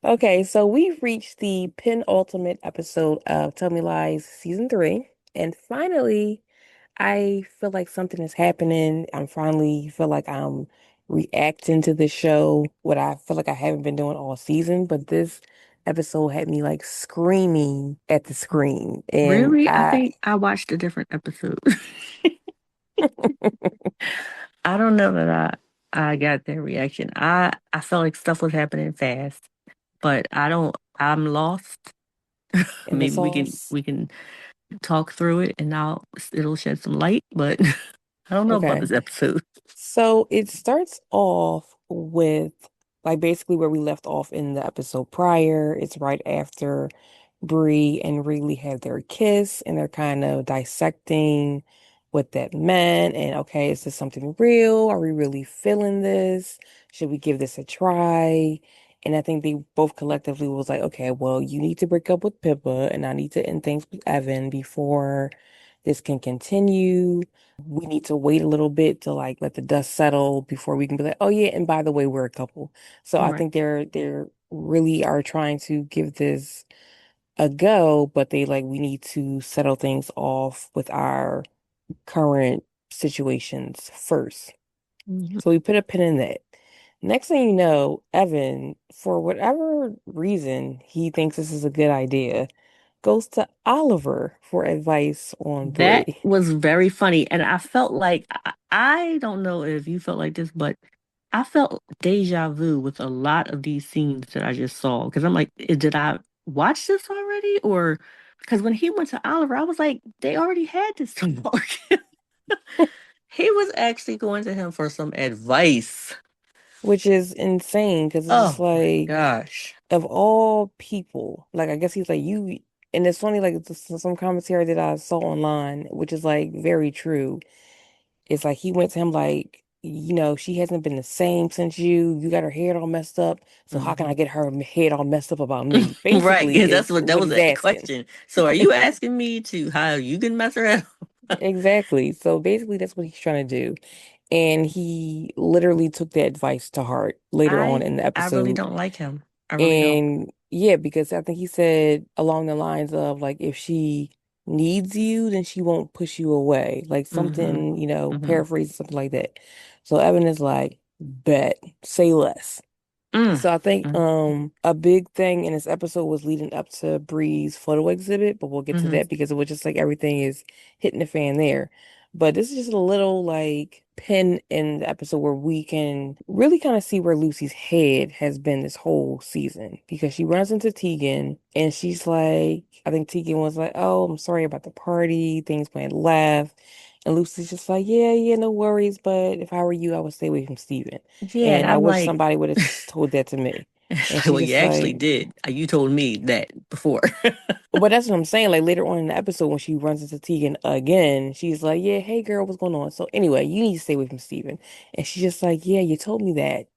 Okay, so we've reached the penultimate episode of Tell Me Lies season 3, and finally, I feel like something is happening. I'm finally feel like I'm reacting to the show, what I feel like I haven't been doing all season, but this episode had me like screaming at the screen, and Really? I I think I watched a different episode. I don't know that I got that reaction. I felt like stuff was happening fast, but I'm lost. in the Maybe we can sauce. we can talk through it and it'll shed some light, but I don't know about Okay. this episode. So it starts off with like basically where we left off in the episode prior. It's right after Bree and Riley had their kiss and they're kind of dissecting what that meant. And okay, is this something real? Are we really feeling this? Should we give this a try? And I think they both collectively was like, okay, well, you need to break up with Pippa and I need to end things with Evan before this can continue. We need to wait a little bit to like let the dust settle before we can be like, oh yeah, and by the way, we're a couple. So I Right. think they're really are trying to give this a go, but they like we need to settle things off with our current situations first. Mhm. So we put a pin in that. Next thing you know, Evan, for whatever reason he thinks this is a good idea, goes to Oliver for advice on That Brie. was very funny. And I felt like I don't know if you felt like this, but I felt deja vu with a lot of these scenes that I just saw. Because I'm like, did I watch this already? Or because when he went to Oliver, I was like, they already had this talk. He was actually going to him for some advice. Which is insane because it's just Oh my like gosh. of all people, like I guess he's like you, and it's funny like some commentary that I saw online, which is like very true. It's like he went to him like, she hasn't been the same since you. You got her head all messed up, so how can I Mhm. get her head all messed up about me? Right. Basically, Yeah, that's is what that what was he's the asking. question. So are you asking me to how you can mess around? Exactly. So basically, that's what he's trying to do. And he literally took that advice to heart later on I in the I really episode. don't like him. I really don't. And yeah, because I think he said along the lines of like, if she needs you, then she won't push you away. Like Hmm. something, Hmm. paraphrase something like that. So Evan is like, bet, say less. Mm. So I think Mm. a big thing in this episode was leading up to Bree's photo exhibit, but we'll get to Hmm. that because it was just like everything is hitting the fan there. But this is just a little like pin in the episode where we can really kind of see where Lucy's head has been this whole season because she runs into Tegan and she's like, I think Tegan was like, "Oh, I'm sorry about the party, things went left." And Lucy's just like, "Yeah, yeah, no worries, but if I were you, I would stay away from Steven." Yeah, and And I I'm wish like, somebody would have told that to me. it's And like, she's well, you just actually like, did. You told me that before. but that's what I'm saying. Like later on in the episode, when she runs into Tegan again, she's like, yeah, hey girl, what's going on? So anyway, you need to stay away from Steven. And she's just like, yeah, you told me that,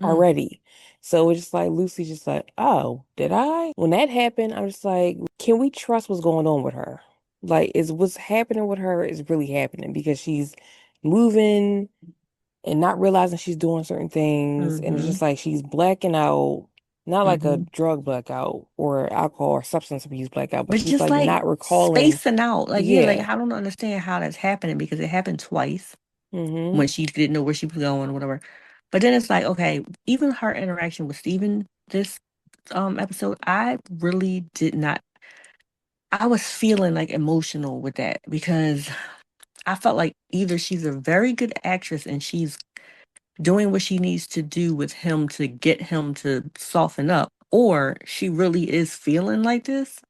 Mm. already. So it's just like Lucy's just like, oh, did I? When that happened, I'm just like, can we trust what's going on with her? Like, is what's happening with her is really happening because she's moving and not realizing she's doing certain things. And it's Hmm. just like she's blacking out, not like a Hmm. drug blackout or alcohol or substance abuse blackout, but But she's just like like not recalling. spacing out, like yeah, like Yeah. I don't understand how that's happening because it happened twice Hmm. when she didn't know where she was going or whatever. But then it's like, okay, even her interaction with Steven this episode, I really did not I was feeling like emotional with that because I felt like either she's a very good actress and she's doing what she needs to do with him to get him to soften up, or she really is feeling like this.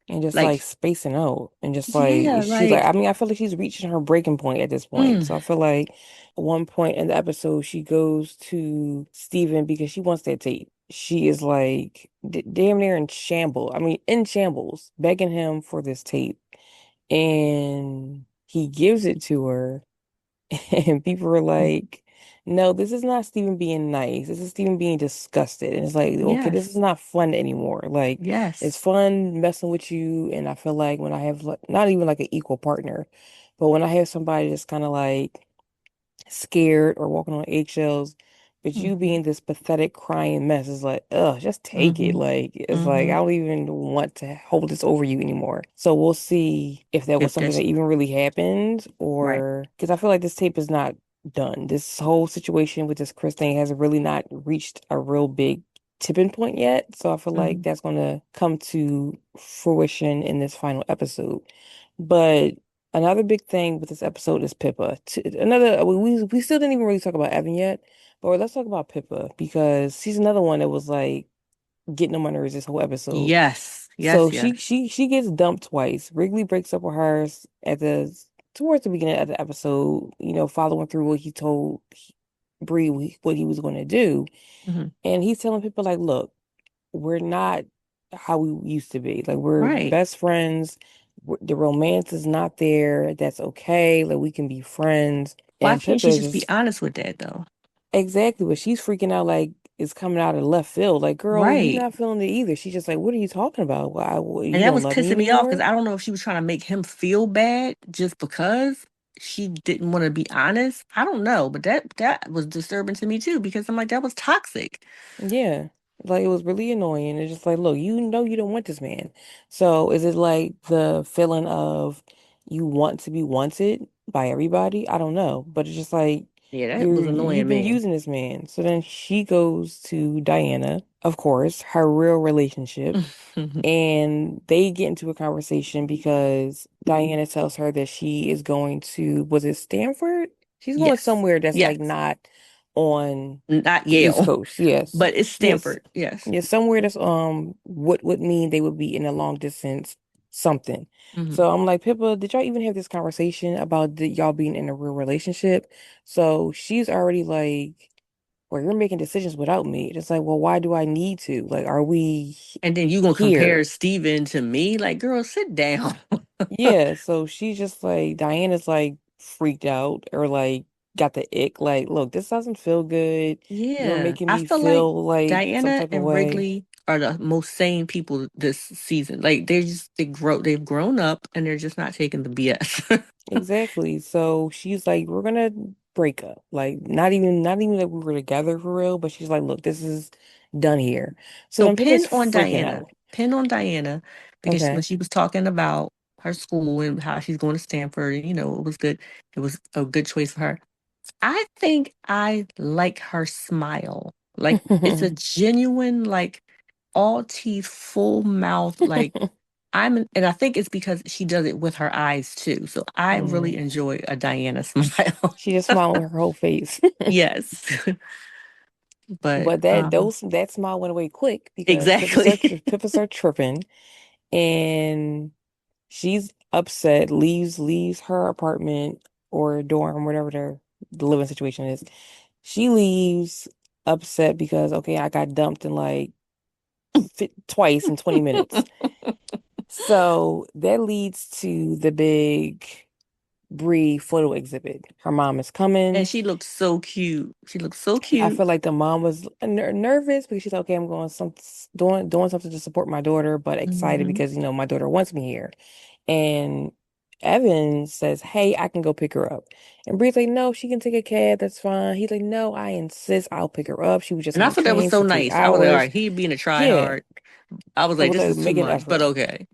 And just like Like, spacing out and just like yeah, she's like, like, I mean, I feel like she's reaching her breaking point at this point. mm, So I feel like at one point in the episode, she goes to Steven because she wants that tape. She is like d damn near in shambles. I mean, in shambles, begging him for this tape. And he gives it to her, and people were like, no, this is not Steven being nice. This is Steven being disgusted. And it's like, okay, this is yes, not fun anymore. Like, it's yes. fun messing with you. And I feel like when I have like, not even like an equal partner, but when I have somebody that's kind of like scared or walking on eggshells, But you Hmm. being this pathetic crying mess is like, ugh, just take it. Hmm. Like, it's like, I Hmm. don't even want to hold this over you anymore. So we'll see if that was If something that's that even really happened right. or because I feel like this tape is not done. This whole situation with this Chris thing has really not reached a real big tipping point yet. So I feel like Hmm. that's going to come to fruition in this final episode. But another big thing with this episode is Pippa. Another, we still didn't even really talk about Evan yet. But let's talk about Pippa because she's another one that was like getting on my nerves this whole episode. Yes, So yes, yes. she gets dumped twice. Wrigley breaks up with her at the towards the beginning of the episode, following through what he told Bree what he was going to do. Hmm. And he's telling people like, look, we're not how we used to be. Like we're Right. best friends. The romance is not there. That's okay. Like we can be friends. Why And can't Pippa she is just be just honest with that though? exactly, but she's freaking out like it's coming out of left field. Like, girl, you Right. not feeling it either. She's just like, what are you talking about? And You that don't was love me pissing me off because anymore? I don't know if she was trying to make him feel bad just because she didn't want to be honest. I don't know, but that was disturbing to me too because I'm like that was toxic. Yeah. Like it was really annoying. It's just like, look, you know you don't want this man. So is it like the feeling of you want to be wanted by everybody? I don't know. But it's just like Yeah, that was you've annoying, been man. using this man. So then she goes to Diana, of course, her real relationship. And they get into a conversation because Diana tells her that she is going to, was it Stanford? She's going Yes. somewhere that's Yes. like not on Not the East Yale, Coast. Yes. but it's Yes. Stanford. Yes. Yes, somewhere that's what would mean they would be in a long distance something. Hmm. So I'm like, Pippa, did y'all even have this conversation about y'all being in a real relationship? So she's already like, well, you're making decisions without me. It's like, well, why do I need to? Like, are we And then you gonna compare here? Steven to me? Like, girl, sit down. Yeah, so she's just like Diana's like freaked out or like got the ick. Like, look, this doesn't feel good. You're Yeah, making I me feel like feel like some Diana type of and way. Wrigley are the most sane people this season. Like they've grown up and they're just not taking the BS. Exactly. So she's like, we're gonna break up. Like, not even that we were together for real, but she's like, look, this is done here. So So then Pippa's freaking out. pin on Diana, because when Okay. she was talking about her school and how she's going to Stanford, and it was good. It was a good choice for her. I think I like her smile. Like it's a genuine, like all teeth, full mouth, like and I think it's because she does it with her eyes too. So I really Mm. enjoy a Diana smile. She just smiling with her whole face. Yes. But But that smile went away quick because exactly. Pippa start tripping and she's upset, leaves her apartment or dorm, whatever the living situation is. She leaves upset because okay, I got dumped in like twice in 20 minutes. So that leads to the big Bree photo exhibit. Her mom is And coming. she looks so cute. She looks so I cute. feel like the mom was nervous because she's like, okay, I'm going doing something to support my daughter, but excited Hmm. because my daughter wants me here. And Evan says, hey, I can go pick her up. And Bree's like, no, she can take a cab. That's fine. He's like, no, I insist. I'll pick her up. She was just And on I the thought that was train so for three nice. I was like, all hours. right, he being a try Yeah, hard. I was it like, was this like is too make an much, but effort. okay.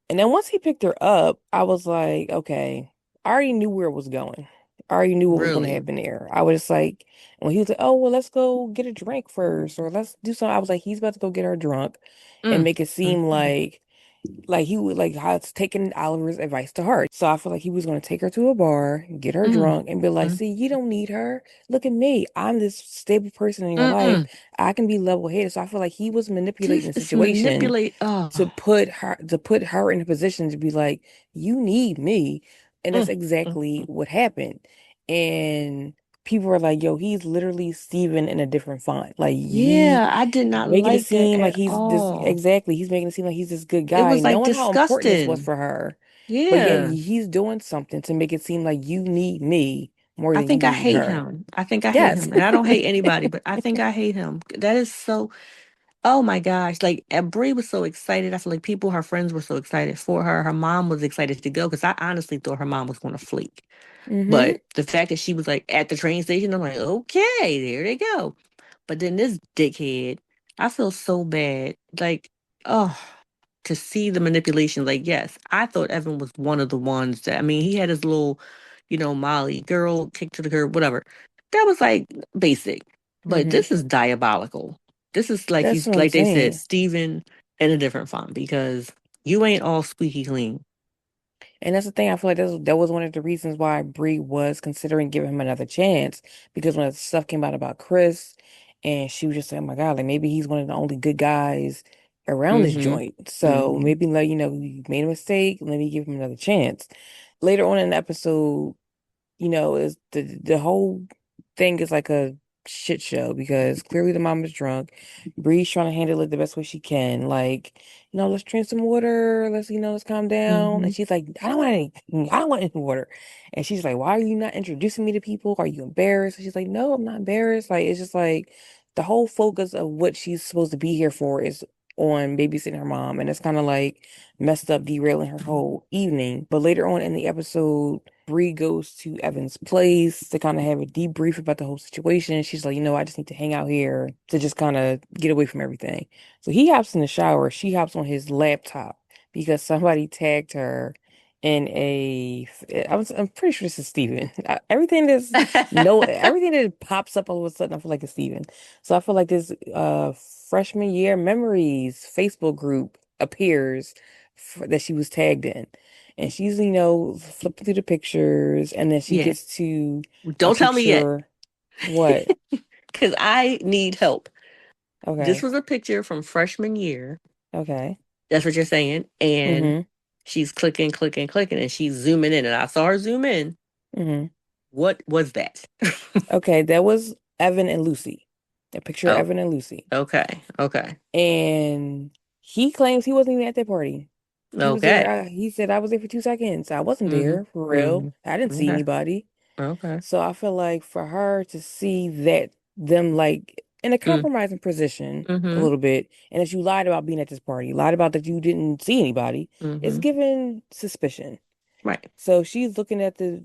And then once he picked her up, I was like, okay, I already knew where it was going. I already knew what was going to Really. happen there. I was just like, when he was like, oh, well, let's go get a drink first, or let's do something. I was like, he's about to go get her drunk and Mm, make it mm, seem mm. like he would like how it's taking Oliver's advice to heart. So I feel like he was going to take her to a bar, get her Mm, drunk, and be like, mm. see, you don't need her. Look at me. I'm this stable person in your life. Mm-mm. I can be level-headed. So I feel like he was manipulating This the is situation manipulate. Oh. to put her in a position to be like, you need me. And that's Mm, mm, exactly mm. what happened. And people are like, yo, he's literally Steven in a different font. Like Yeah, I did he's not making it like that seem like at he's this all. exactly. He's making it seem like he's this good It guy, was like knowing how important this was disgusting. for her. But yet Yeah. he's doing something to make it seem like you need me more I than you think I need hate her. him. I think I hate Yes. him. And I don't hate anybody, but I think I hate him. That is so, oh my gosh. Like, and Bree was so excited. I feel like people, her friends were so excited for her. Her mom was excited to go because I honestly thought her mom was going to fleek. Hmm. But the fact that she was like at the train station, I'm like, okay, there they go. But then this dickhead, I feel so bad. Like, oh, to see the manipulation. Like, yes, I thought Evan was one of the ones that, I mean, he had his little, Molly girl, kick to the curb, whatever. That was like basic. But Hmm. this is diabolical. This is like That's he's what I'm like they said, saying. Steven in a different font because you ain't all squeaky clean. And that's the thing. I feel like that was one of the reasons why Bree was considering giving him another chance. Because when the stuff came out about Chris, and she was just saying, "Oh my God, like maybe he's one of the only good guys around this Mm-hmm. joint. So Mm-hmm. maybe like, you made a mistake. Let me give him another chance." Later on in the episode, is the whole thing is like a shit show because clearly the mom is drunk. Bree's trying to handle it the best way she can. Like, let's drink some water. Let's calm down. Mm-hmm. And she's like, I don't want any water. And she's like, why are you not introducing me to people? Are you embarrassed? And she's like, no, I'm not embarrassed. Like, it's just like the whole focus of what she's supposed to be here for is on babysitting her mom. And it's kind of like messed up, derailing her whole evening. But later on in the episode, Bree goes to Evan's place to kind of have a debrief about the whole situation. She's like, I just need to hang out here to just kind of get away from everything. So he hops in the shower. She hops on his laptop because somebody tagged her in I'm pretty sure this is Steven. Everything that pops up all of a sudden, I feel like it's Steven. So I feel like this freshman year memories Facebook group appears that she was tagged in. And she's, flipping through the pictures, and then she Yeah. gets to a Don't tell me yet. picture. What? Because I need help. This Okay. was a picture from freshman year. Okay. That's what you're saying. And Mm-hmm. she's clicking, clicking, clicking, and she's zooming in. And I saw her zoom in. Mm-hmm. What was that? Okay, that was Evan and Lucy. A picture of Oh, Evan and Lucy. okay. Okay. And he claims he wasn't even at that party. He was there. Okay. He said, I was there for 2 seconds. I wasn't Mm-hmm. there for real. Mm-hmm. I didn't see Okay. anybody. Okay. So I feel like for her to see that them like in a Mm. compromising position a Mm-hmm. little bit, and that you lied about being at this party, lied about that you didn't see anybody, is Mm-hmm. given suspicion. Right. So she's looking at the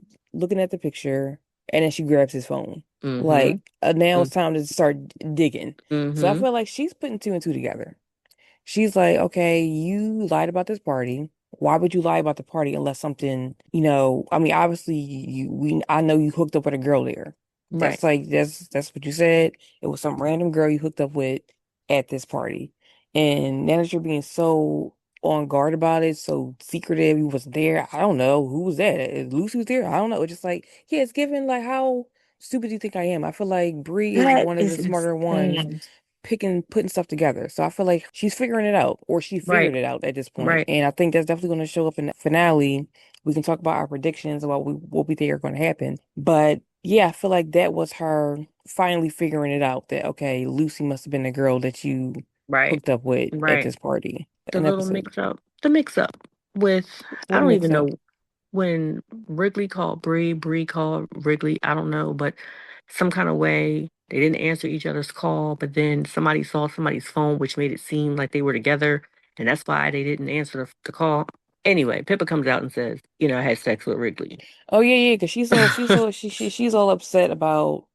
picture, and then she grabs his phone. Mm-hmm. Like now it's time to start digging. So I Mm-hmm. feel like she's putting two and two together. She's like, okay, you lied about this party. Why would you lie about the party unless something, I mean, obviously I know you hooked up with a girl there. Right. That's what you said. It was some random girl you hooked up with at this party. And now that you're being so on guard about it, so secretive, you was there. I don't know. Who was that? Is Lucy was there? I don't know. It's just like, yeah, it's given like how stupid do you think I am? I feel like Bree is That one of is the smarter ones insane. putting stuff together. So I feel like she's figuring it out, or she Right. figured it out at this point. Right. And I think that's definitely going to show up in the finale. We can talk about our predictions about what we think are going to happen. But yeah, I feel like that was her finally figuring it out that okay, Lucy must have been the girl that you Right. hooked up with at Right. this party. The An little episode. mix up. The mix up with I What don't mix even up? know when Wrigley called Bree, Bree called Wrigley, I don't know, but some kind of way they didn't answer each other's call, but then somebody saw somebody's phone, which made it seem like they were together, and that's why they didn't answer the call. Anyway, Pippa comes out and says, I had sex with Wrigley. Oh yeah, yeah, because she's all upset about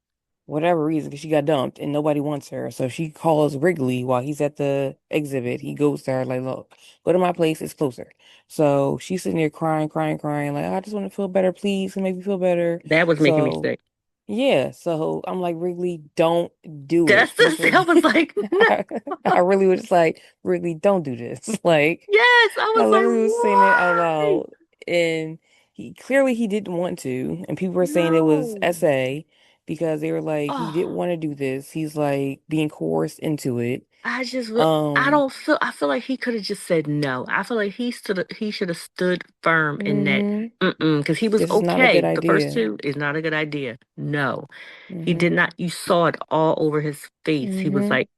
whatever reason because she got dumped and nobody wants her. So she calls Wrigley while he's at the exhibit. He goes to her like, "Look, go to my place. It's closer." So she's sitting there crying, crying, crying, like, "I just want to feel better, please, can make me feel better." That was making me So sick. yeah, so I'm like, Wrigley, don't do it. That's the, I was like, no. I, I really was just like, Wrigley, don't do this. Like. Yes, I I was like, literally was saying that out why? loud, and he didn't want to, and people were saying it was No. SA because they were like he didn't Oh. want to do this. He's like being coerced into it. I Um, don't feel I feel like he could have just said no. I feel like he should have stood firm in that hmm because he was this is not a good okay. The first idea. two is not a good idea. No. He Hmm. did not you saw it all over his face. He was Hmm. like,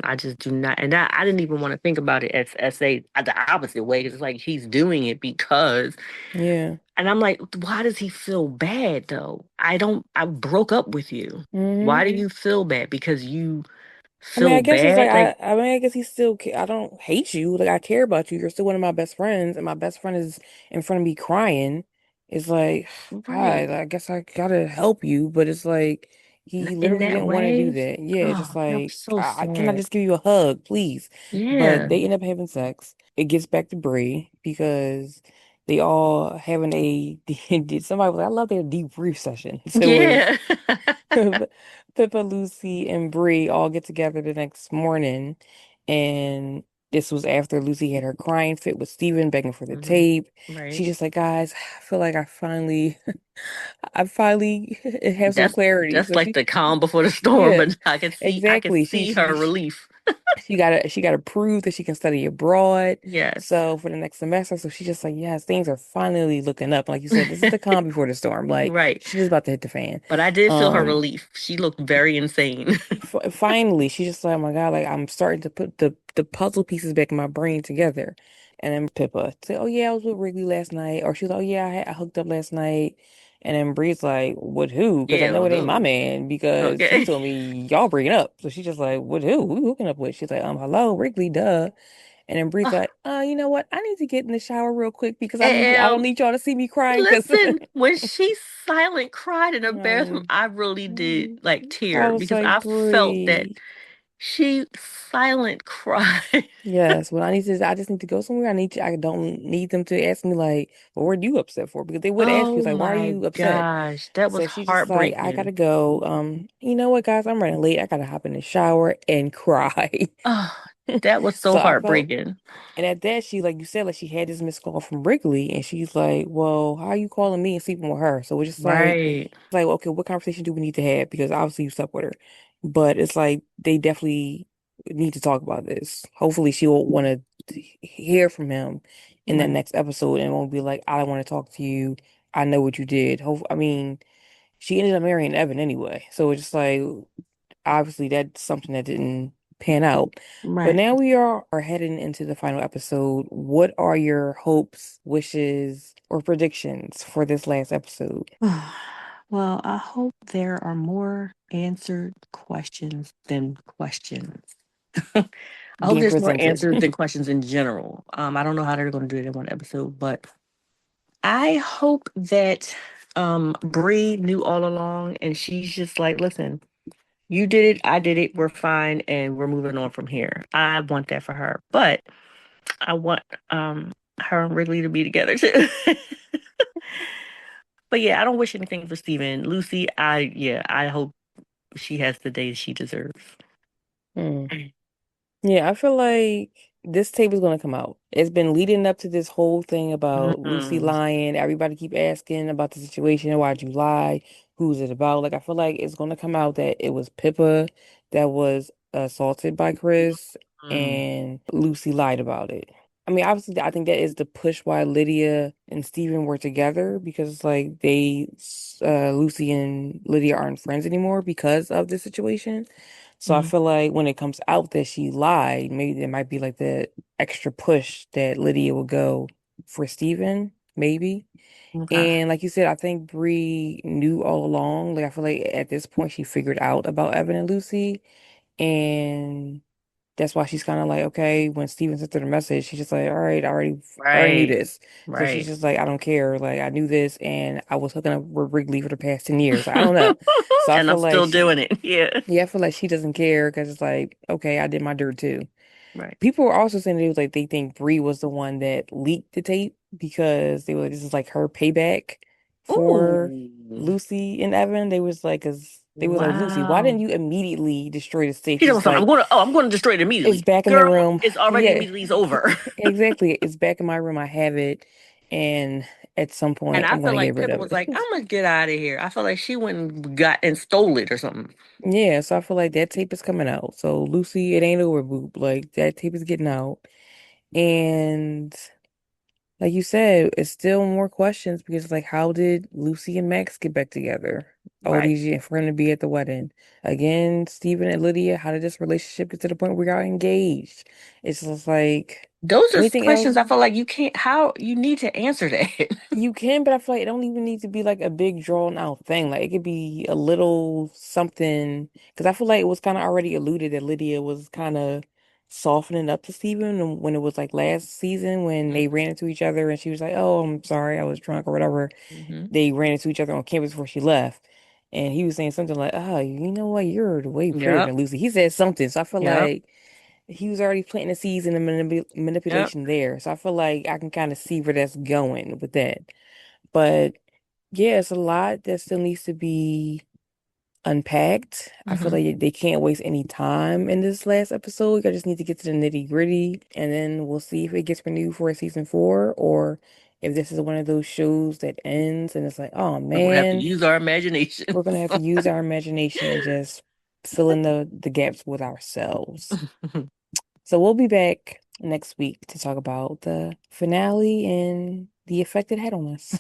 I just do not and I didn't even want to think about it as the opposite way. It's like he's doing it because Yeah. and I'm like, why does he feel bad though? I broke up with you. Hmm. Why do you feel bad? Because you I mean, I feel guess it's like bad? Like, I mean, I guess he's still. I don't hate you. Like I care about you. You're still one of my best friends, and my best friend is in front of me crying. It's like, right. God, I guess I gotta help you, but it's like He In literally that didn't want to do way. that. Yeah, just Oh, that was like, so can I sad. just give you a hug, please? But Yeah. they end up having sex. It gets back to Bree because they all having a, somebody was like, I love their debrief session. So it was Yeah. Pippa, Lucy, and Bree all get together the next morning. And this was after Lucy had her crying fit with Steven begging for the hmm tape. Right. She's just like, guys, I feel like I finally have some That's clarity. that's So like she, the calm before the storm, yeah, but I could exactly. see her relief. She gotta prove that she can study abroad. Yes. So for the next semester, so she's just like, yes, things are finally looking up. Like you said, this is the calm before the storm. Like Right. shit is about to hit the fan. But I did feel her Um, relief. She looked very insane. f finally, she's just like, oh my God, like I'm starting to put the puzzle pieces back in my brain together. And then Pippa said, oh yeah, I was with Wrigley last night, or she's like, oh yeah, I hooked up last night. And then Bree's like, with who? Because I Yeah, know well, it ain't my dude. man because he Okay. told me y'all breaking up. So she's just like, with who? Who you hooking up with? She's like, hello, Wrigley, duh. And then Bree's like, you know what? I need to get in the shower real quick because I don't And need y'all to see me crying because listen, when she silent cried in the bathroom, no. I really did like I tear was because like, I felt that Bree. she silent cried. Yes, when I just need to go somewhere. I don't need them to ask me like, well, what are you upset for? Because they would ask you, Oh it's like, why are my you upset? gosh, that was So she just like, I gotta heartbreaking. go. You know what, guys? I'm running late. I gotta hop in the shower and cry. Oh, that was so So I felt, heartbreaking. and at that, she, like you said, like she had this missed call from Wrigley, and she's like, well, how are you calling me and sleeping with her? So we're just like, Right. it's like, okay, what conversation do we need to have? Because obviously you slept with her. But it's like they definitely need to talk about this. Hopefully she'll want to hear from him in that Right. next episode and won't be like, I don't want to talk to you. I know what you did. I mean, she ended up marrying Evan anyway. So it's just like obviously that's something that didn't pan out. But Right. now we are heading into the final episode. What are your hopes, wishes, or predictions for this last episode Well, I hope there are more answered questions than questions. I hope being there's more presented? answers than questions in general. I don't know how they're going to do it in one episode, but I hope that Bree knew all along and she's just like, listen, you did it, I did it, we're fine, and we're moving on from here. I want that for her. But I want her and Wrigley to be together too. But yeah, I don't wish anything for Steven. Lucy, I hope she has the day she deserves. Hmm. Yeah, I feel like this tape is gonna come out. It's been leading up to this whole thing about Lucy Mm, lying. Everybody keep asking about the situation. Why'd you lie? Who's it about? Like I feel like it's gonna come out that it was Pippa that was assaulted by Chris mm, and Lucy lied about it. I mean, obviously, I think that is the push why Lydia and Steven were together because it's like Lucy and Lydia aren't friends anymore because of this situation. So I mm. feel like when it comes out that she lied, maybe there might be like the extra push that Lydia will go for Steven, maybe. Okay. And like you said, I think Bree knew all along. Like I feel like at this point she figured out about Evan and Lucy. And that's why she's kind of like, okay, when Steven sent her the message, she's just like, all right, I already knew Right. this. So she's Right. just like, I don't care. Like I knew this and I was hooking up with Wrigley for the past 10 years. I don't know. So I And I'm feel like still doing it. Yeah. yeah, I feel like she doesn't care because it's like, okay, I did my dirt too. Right. People were also saying it was like they think Bree was the one that leaked the tape because they were like, this is like her payback for Ooh. Lucy and Evan. They was like, cause they was like, Lucy, why Wow. didn't you immediately destroy the tape? She She's knows just something. like, I'm going to destroy it it's immediately. back in the Girl, room. it's already Yeah, immediately over. exactly. It's back in my room. I have it, and at some And point, I I'm feel gonna get like rid Pippa of was like, it. I'm gonna get out of here. I feel like she went and got and stole it or something. Yeah, so I feel like that tape is coming out. So Lucy, it ain't over, boop. Like that tape is getting out. And like you said, it's still more questions because like how did Lucy and Max get back together all Right. these years for him to be at the wedding? Again, Stephen and Lydia, how did this relationship get to the point where y'all engaged? It's just like Those are anything questions else I feel like you can't, how you need to answer that. you can, but I feel like it don't even need to be like a big drawn out thing. Like it could be a little something because I feel like it was kind of already alluded that Lydia was kind of softening up to Steven when it was like last season when they ran into each other and she was like, "Oh, I'm sorry, I was drunk or whatever." hmm They ran into each other on campus before she left. And he was saying something like, "Oh, you know what? You're way prettier Yep. than Lucy." He said something, so I feel Yep. like he was already planting the seeds and the Yep. manipulation there. So I feel like I can kind of see where that's going with that. But yeah, it's a lot that still needs to be unpacked. I feel Hmm. like they can't waste any time in this last episode. I just need to get to the nitty-gritty, and then we'll see if it gets renewed for a season four, or if this is one of those shows that ends and it's like, oh We're gonna have to man, use our imagination. we're gonna have to use our imagination and just fill in the gaps with ourselves. So we'll be back next week to talk about the finale and the effect it had on us.